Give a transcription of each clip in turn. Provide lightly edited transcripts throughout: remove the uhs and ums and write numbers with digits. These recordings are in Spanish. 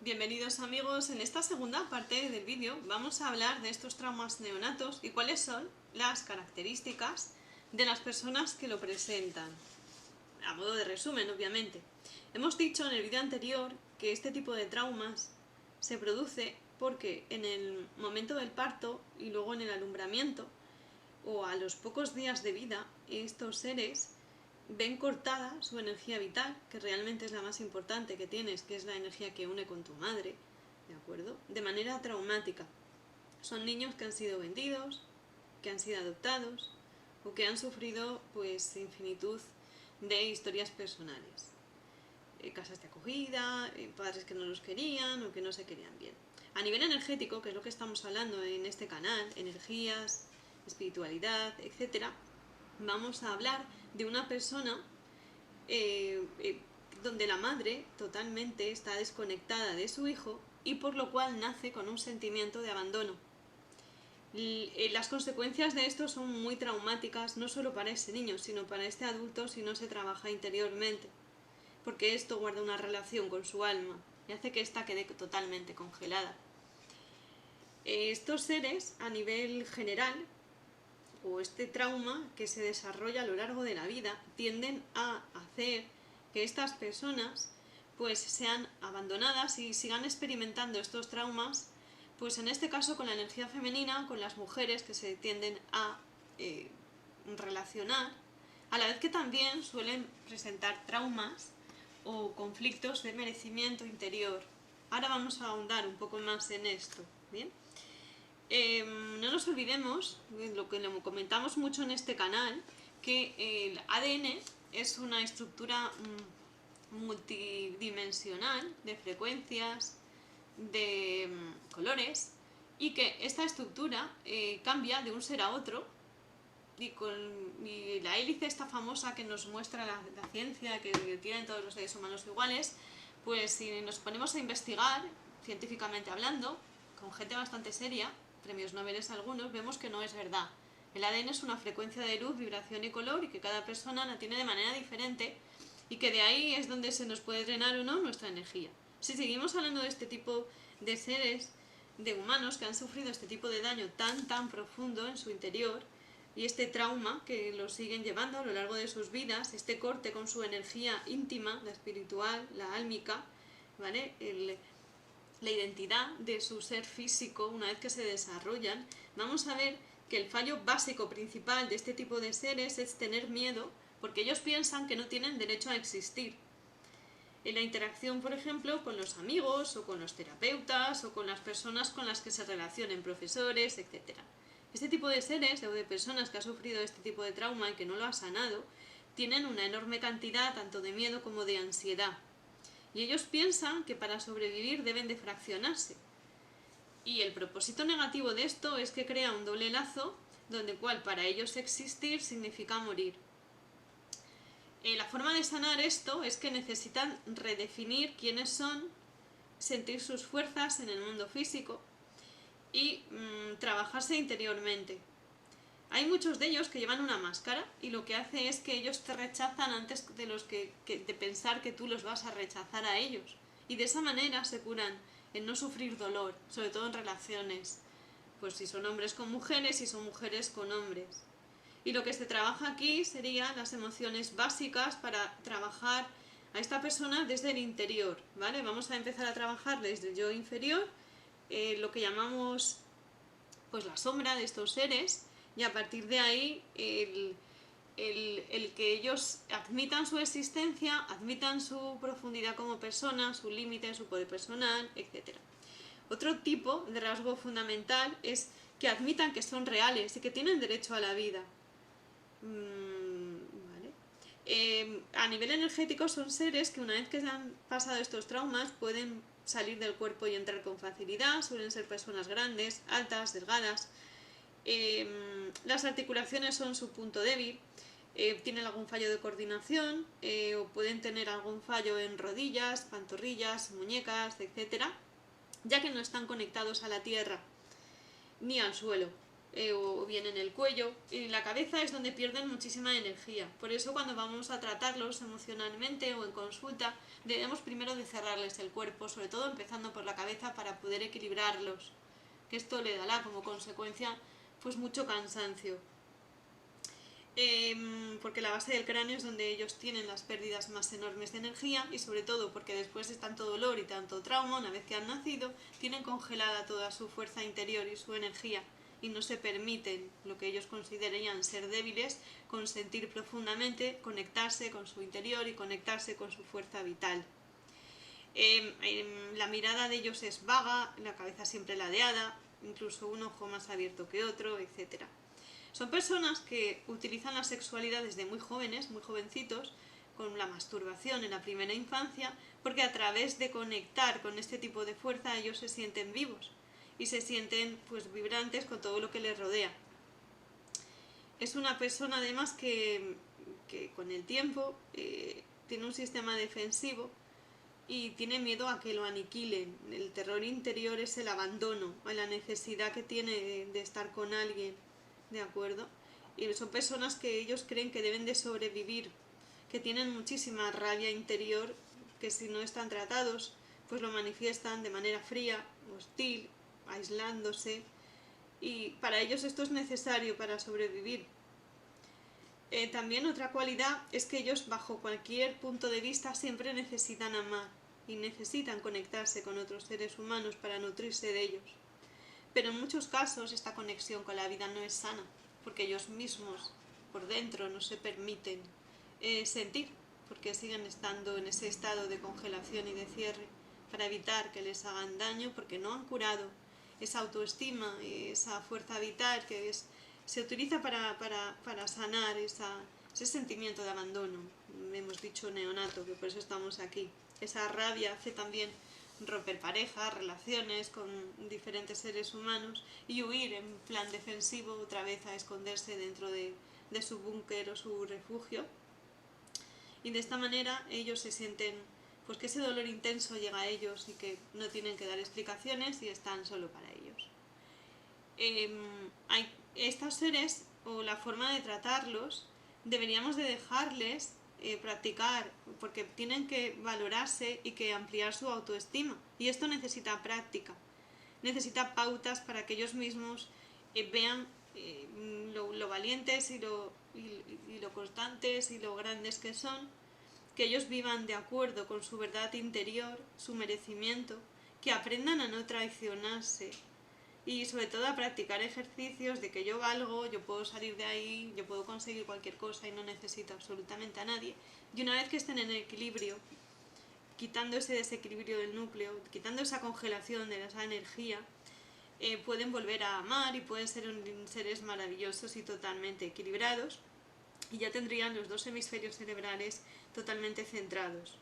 Bienvenidos amigos, en esta segunda parte del vídeo vamos a hablar de estos traumas neonatos y cuáles son las características de las personas que lo presentan. A modo de resumen, obviamente. Hemos dicho en el vídeo anterior que este tipo de traumas se produce porque en el momento del parto y luego en el alumbramiento o a los pocos días de vida, estos seres ven cortada su energía vital, que realmente es la más importante que tienes, que es la energía que une con tu madre, ¿de acuerdo? De manera traumática. Son niños que han sido vendidos, que han sido adoptados o que han sufrido pues infinitud de historias personales. Casas de acogida, padres que no los querían o que no se querían bien. A nivel energético, que es lo que estamos hablando en este canal, energías, espiritualidad, etc., vamos a hablar de una persona donde la madre totalmente está desconectada de su hijo y por lo cual nace con un sentimiento de abandono. Las consecuencias de esto son muy traumáticas, no solo para ese niño, sino para este adulto si no se trabaja interiormente, porque esto guarda una relación con su alma y hace que ésta quede totalmente congelada. Estos seres, a nivel general, o este trauma que se desarrolla a lo largo de la vida, tienden a hacer que estas personas pues sean abandonadas y sigan experimentando estos traumas, pues en este caso con la energía femenina, con las mujeres que se tienden a relacionar, a la vez que también suelen presentar traumas o conflictos de merecimiento interior. Ahora vamos a ahondar un poco más en esto, ¿bien? No nos olvidemos, lo que le comentamos mucho en este canal, que el ADN es una estructura multidimensional de frecuencias, de colores, y que esta estructura cambia de un ser a otro, y la hélice esta famosa que nos muestra la ciencia, que tienen todos los seres humanos iguales, pues si nos ponemos a investigar, científicamente hablando, con gente bastante seria, premios Nobel algunos, vemos que no es verdad. El ADN es una frecuencia de luz, vibración y color y que cada persona la tiene de manera diferente y que de ahí es donde se nos puede drenar o no nuestra energía. Si seguimos hablando de este tipo de seres, de humanos que han sufrido este tipo de daño tan profundo en su interior y este trauma que lo siguen llevando a lo largo de sus vidas, este corte con su energía íntima, la espiritual, la álmica, ¿vale? La identidad de su ser físico, una vez que se desarrollan, vamos a ver que el fallo básico principal de este tipo de seres es tener miedo, porque ellos piensan que no tienen derecho a existir. En la interacción, por ejemplo, con los amigos, o con los terapeutas, o con las personas con las que se relacionen, profesores, etc. Este tipo de seres, o de personas que han sufrido este tipo de trauma y que no lo ha sanado, tienen una enorme cantidad tanto de miedo como de ansiedad. Y ellos piensan que para sobrevivir deben de fraccionarse. Y el propósito negativo de esto es que crea un doble lazo, donde cual para ellos existir significa morir. La forma de sanar esto es que necesitan redefinir quiénes son, sentir sus fuerzas en el mundo físico y trabajarse interiormente. Hay muchos de ellos que llevan una máscara y lo que hace es que ellos te rechazan antes de de pensar que tú los vas a rechazar a ellos. Y de esa manera se curan en no sufrir dolor, sobre todo en relaciones, pues si son hombres con mujeres y son mujeres con hombres. Y lo que se trabaja aquí serían las emociones básicas para trabajar a esta persona desde el interior, ¿vale? Vamos a empezar a trabajar desde el yo inferior, lo que llamamos pues la sombra de estos seres, y a partir de ahí el que ellos admitan su existencia, admitan su profundidad como persona, su límite, su poder personal, etc. Otro tipo de rasgo fundamental es que admitan que son reales y que tienen derecho a la vida. ¿Vale? A nivel energético son seres que una vez que se han pasado estos traumas pueden salir del cuerpo y entrar con facilidad, suelen ser personas grandes, altas, delgadas. Las articulaciones son su punto débil, tienen algún fallo de coordinación o pueden tener algún fallo en rodillas, pantorrillas, muñecas, etc., ya que no están conectados a la tierra ni al suelo. o bien en el cuello. Y la cabeza es donde pierden muchísima energía. Por eso cuando vamos a tratarlos emocionalmente o en consulta, debemos primero de cerrarles el cuerpo, sobre todo empezando por la cabeza para poder equilibrarlos, que esto le dará como consecuencia pues mucho cansancio. Porque la base del cráneo es donde ellos tienen las pérdidas más enormes de energía, y sobre todo porque después de tanto dolor y tanto trauma, una vez que han nacido, tienen congelada toda su fuerza interior y su energía, y no se permiten lo que ellos considerarían ser débiles, con sentir profundamente, conectarse con su interior y conectarse con su fuerza vital. La mirada de ellos es vaga, la cabeza siempre ladeada, incluso un ojo más abierto que otro, etc. Son personas que utilizan la sexualidad desde muy jóvenes, muy jovencitos, con la masturbación en la primera infancia, porque a través de conectar con este tipo de fuerza ellos se sienten vivos y se sienten pues vibrantes con todo lo que les rodea. Es una persona además que con el tiempo tiene un sistema defensivo y tiene miedo a que lo aniquilen. El terror interior es el abandono, la necesidad que tiene de estar con alguien, ¿de acuerdo? Y son personas que ellos creen que deben de sobrevivir, que tienen muchísima rabia interior, que si no están tratados, pues lo manifiestan de manera fría, hostil, aislándose, y para ellos esto es necesario para sobrevivir. También otra cualidad es que ellos, bajo cualquier punto de vista, siempre necesitan amar y necesitan conectarse con otros seres humanos para nutrirse de ellos. Pero en muchos casos esta conexión con la vida no es sana, porque ellos mismos por dentro no se permiten sentir, porque siguen estando en ese estado de congelación y de cierre para evitar que les hagan daño, porque no han curado esa autoestima, esa fuerza vital que se utiliza para sanar ese sentimiento de abandono. Hemos dicho neonato, que por eso estamos aquí. Esa rabia hace también romper parejas, relaciones con diferentes seres humanos y huir en plan defensivo otra vez a esconderse dentro de su búnker o su refugio. Y de esta manera ellos se sienten pues que ese dolor intenso llega a ellos y que no tienen que dar explicaciones y están solo para ellos. Hay estos seres, o la forma de tratarlos, deberíamos de dejarles practicar, porque tienen que valorarse y que ampliar su autoestima, y esto necesita práctica, necesita pautas para que ellos mismos vean lo valientes y lo constantes y lo grandes que son, que ellos vivan de acuerdo con su verdad interior, su merecimiento, que aprendan a no traicionarse, y sobre todo a practicar ejercicios de que yo valgo, yo puedo salir de ahí, yo puedo conseguir cualquier cosa y no necesito absolutamente a nadie. Y una vez que estén en equilibrio, quitando ese desequilibrio del núcleo, quitando esa congelación de esa energía, pueden volver a amar y pueden ser seres maravillosos y totalmente equilibrados, y ya tendrían los dos hemisferios cerebrales totalmente centrados.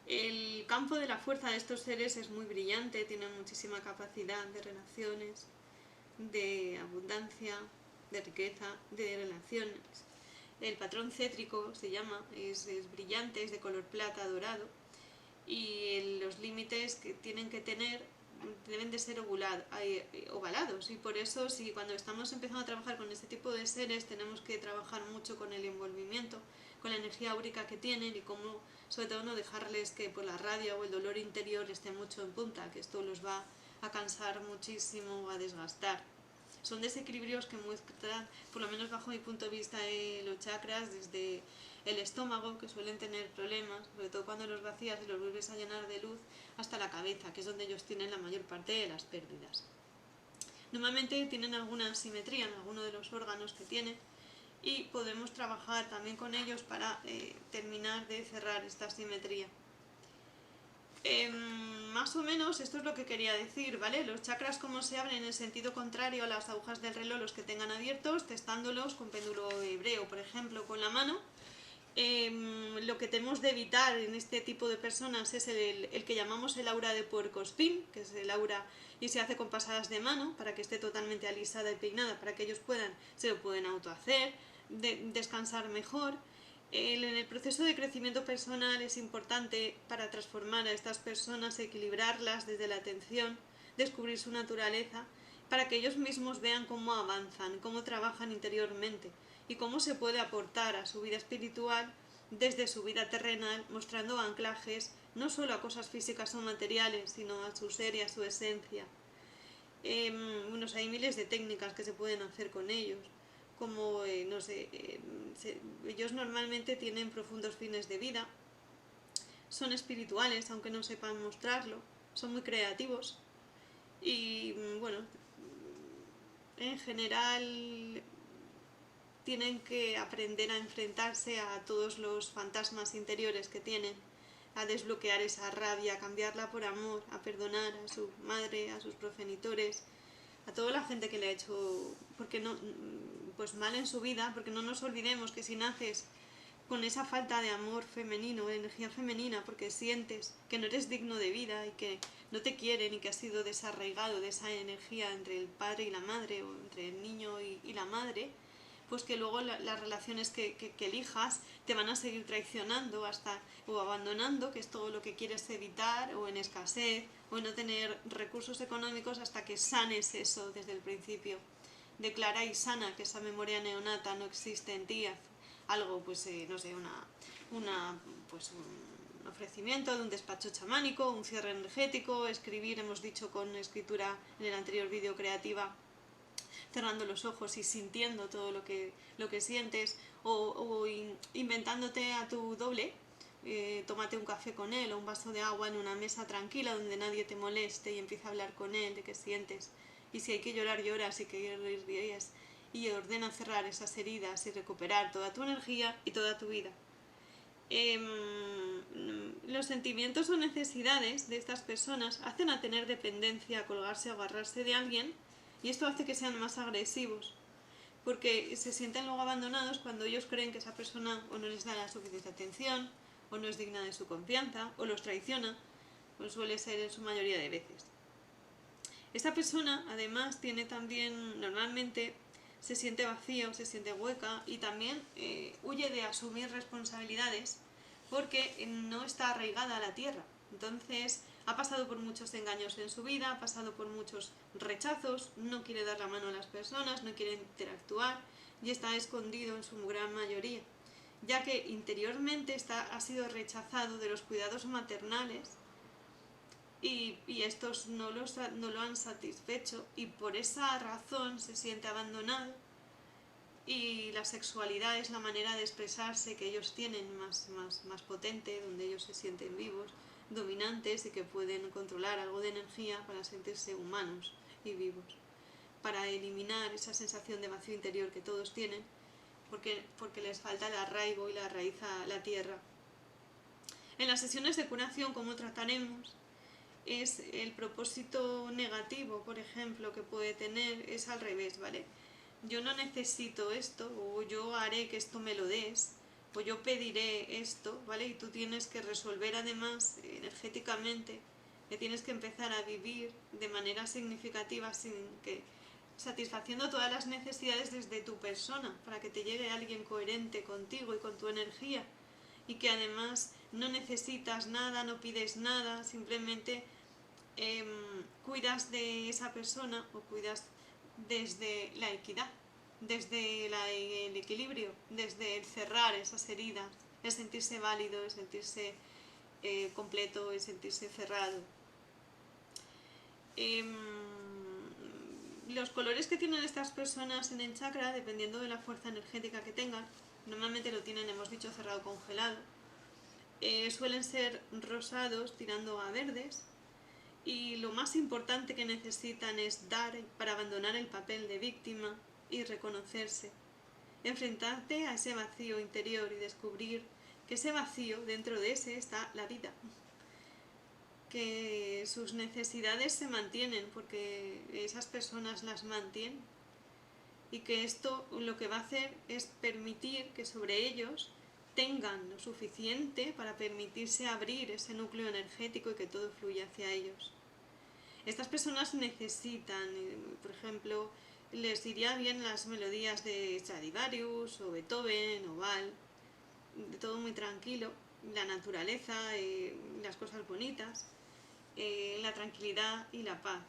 El campo de la fuerza de estos seres es muy brillante, tienen muchísima capacidad de relaciones, de abundancia, de riqueza, de relaciones. El patrón cétrico se llama, es brillante, es de color plata dorado, y los límites que tienen que tener deben de ser ovalados, y por eso si cuando estamos empezando a trabajar con este tipo de seres tenemos que trabajar mucho con el envolvimiento, con la energía áurica que tienen, y cómo sobre todo no dejarles que por la rabia o el dolor interior esté mucho en punta, que esto los va a cansar muchísimo, a desgastar. Son desequilibrios que muestran, por lo menos bajo mi punto de vista, los chakras desde el estómago, que suelen tener problemas, sobre todo cuando los vacías y los vuelves a llenar de luz, hasta la cabeza, que es donde ellos tienen la mayor parte de las pérdidas. Normalmente tienen alguna asimetría en alguno de los órganos que tienen, y podemos trabajar también con ellos para terminar de cerrar esta asimetría. Más o menos esto es lo que quería decir, ¿vale? Los chakras, como se abren en el sentido contrario a las agujas del reloj, los que tengan abiertos, testándolos con péndulo hebreo, por ejemplo, con la mano. Lo que tenemos de evitar en este tipo de personas es el que llamamos el aura de puercoespín, que es el aura y se hace con pasadas de mano para que esté totalmente alisada y peinada, para que ellos se lo pueden autohacer, descansar mejor. En el proceso de crecimiento personal es importante para transformar a estas personas, equilibrarlas desde la atención, descubrir su naturaleza para que ellos mismos vean cómo avanzan, cómo trabajan interiormente y cómo se puede aportar a su vida espiritual desde su vida terrenal, mostrando anclajes no solo a cosas físicas o materiales, sino a su ser y a su esencia. Bueno, hay miles de técnicas que se pueden hacer con ellos, como, no sé, ellos normalmente tienen profundos fines de vida, son espirituales, aunque no sepan mostrarlo, son muy creativos y, bueno, en general tienen que aprender a enfrentarse a todos los fantasmas interiores que tienen, a desbloquear esa rabia, a cambiarla por amor, a perdonar a su madre, a sus progenitores, a toda la gente que le ha hecho porque no, pues mal en su vida, porque no nos olvidemos que si naces con esa falta de amor femenino, de energía femenina, porque sientes que no eres digno de vida y que no te quieren y que has sido desarraigado de esa energía entre el padre y la madre o entre el niño y la madre, pues que luego las relaciones que elijas te van a seguir traicionando hasta o abandonando, que es todo lo que quieres evitar, o en escasez, o en no tener recursos económicos hasta que sanes eso desde el principio. Declara y sana que esa memoria neonata no existe en ti, algo, pues, no sé, pues un ofrecimiento de un despacho chamánico, un cierre energético, escribir, hemos dicho con escritura en el anterior vídeo creativa, cerrando los ojos y sintiendo todo lo que sientes, o inventándote a tu doble, tómate un café con él o un vaso de agua en una mesa tranquila donde nadie te moleste y empieza a hablar con él de qué sientes. Y si hay que llorar, lloras, y que reír, ríes, y ordena cerrar esas heridas y recuperar toda tu energía y toda tu vida. Los sentimientos o necesidades de estas personas hacen a tener dependencia, a colgarse o agarrarse de alguien, y esto hace que sean más agresivos, porque se sienten luego abandonados cuando ellos creen que esa persona o no les da la suficiente atención, o no es digna de su confianza, o los traiciona, pues suele ser en su mayoría de veces. Esta persona además tiene también, normalmente se siente vacío, se siente hueca y también huye de asumir responsabilidades porque no está arraigada a la tierra. Entonces ha pasado por muchos engaños en su vida, ha pasado por muchos rechazos, no quiere dar la mano a las personas, no quiere interactuar y está escondido en su gran mayoría, ya que interiormente ha sido rechazado de los cuidados maternales y estos no lo han satisfecho y por esa razón se siente abandonado, y la sexualidad es la manera de expresarse que ellos tienen más potente, donde ellos se sienten vivos, dominantes y que pueden controlar algo de energía para sentirse humanos y vivos, para eliminar esa sensación de vacío interior que todos tienen porque les falta el arraigo y la raíz a la tierra. En las sesiones de curación, como trataremos, es el propósito negativo, por ejemplo, que puede tener, es al revés, ¿vale? Yo no necesito esto, o yo haré que esto me lo des, o yo pediré esto, ¿vale? Y tú tienes que resolver además energéticamente, que tienes que empezar a vivir de manera significativa satisfaciendo todas las necesidades desde tu persona, para que te llegue alguien coherente contigo y con tu energía, y que además no necesitas nada, no pides nada, simplemente cuidas de esa persona o cuidas desde la equidad, desde el equilibrio, desde el cerrar esas heridas, el sentirse válido, el sentirse completo, el sentirse cerrado. Los colores que tienen estas personas en el chakra, dependiendo de la fuerza energética que tengan, normalmente lo tienen, hemos dicho, cerrado, congelado, suelen ser rosados tirando a verdes, y lo más importante que necesitan es dar para abandonar el papel de víctima y reconocerse, enfrentarte a ese vacío interior y descubrir que ese vacío, dentro de ese está la vida, que sus necesidades se mantienen porque esas personas las mantienen, y que esto lo que va a hacer es permitir que sobre ellos tengan lo suficiente para permitirse abrir ese núcleo energético y que todo fluya hacia ellos. Estas personas necesitan, por ejemplo, les iría bien las melodías de Stradivarius o Beethoven o Bach, de todo muy tranquilo, la naturaleza, las cosas bonitas, la tranquilidad y la paz.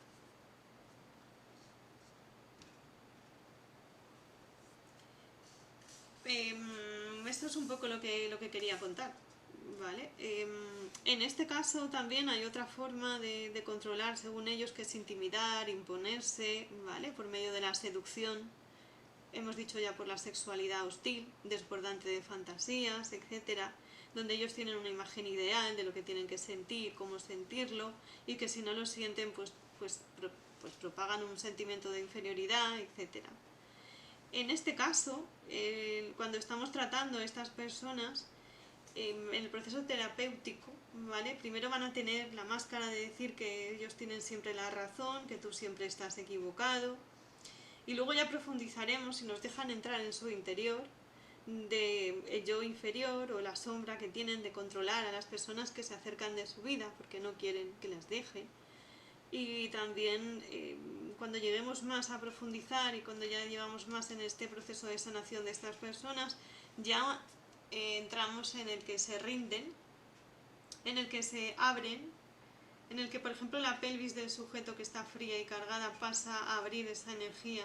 Esto es un poco lo que quería contar, ¿vale? En este caso también hay otra forma de controlar, según ellos, que es intimidar, imponerse, ¿vale? Por medio de la seducción. Hemos dicho ya por la sexualidad hostil, desbordante de fantasías, etcétera, donde ellos tienen una imagen ideal de lo que tienen que sentir, cómo sentirlo, y que si no lo sienten, pues propagan un sentimiento de inferioridad, etcétera. En este caso, cuando estamos tratando a estas personas, en el proceso terapéutico, ¿vale? Primero van a tener la máscara de decir que ellos tienen siempre la razón, que tú siempre estás equivocado, y luego ya profundizaremos si nos dejan entrar en su interior de el yo inferior o la sombra que tienen de controlar a las personas que se acercan de su vida porque no quieren que las deje. Y también cuando lleguemos más a profundizar y cuando ya llevamos más en este proceso de sanación de estas personas, ya entramos en el que se rinden, en el que se abren, en el que por ejemplo la pelvis del sujeto que está fría y cargada pasa a abrir esa energía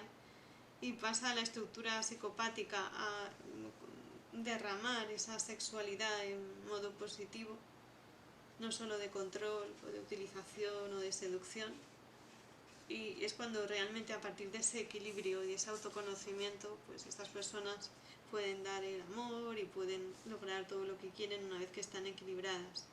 y pasa a la estructura psicopática a derramar esa sexualidad en modo positivo, no solo de control o de utilización o de seducción. Y es cuando realmente a partir de ese equilibrio y ese autoconocimiento, pues estas personas pueden dar el amor y pueden lograr todo lo que quieren una vez que están equilibradas.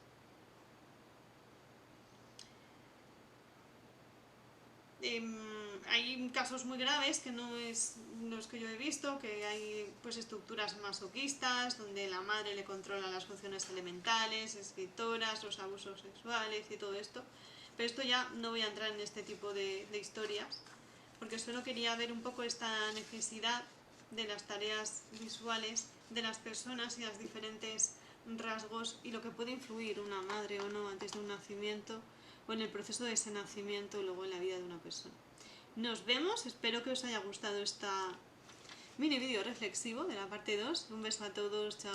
Hay casos muy graves que no es los que yo he visto, que hay pues estructuras masoquistas donde la madre le controla las funciones elementales, escritoras, los abusos sexuales y todo esto. Pero esto ya no voy a entrar en este tipo de historias, porque solo quería ver un poco esta necesidad de las tareas visuales de las personas y los diferentes rasgos y lo que puede influir una madre o no antes de un nacimiento o en el proceso de ese nacimiento y luego en la vida de una persona. Nos vemos, espero que os haya gustado esta mini vídeo reflexivo de la parte 2. Un beso a todos, chao.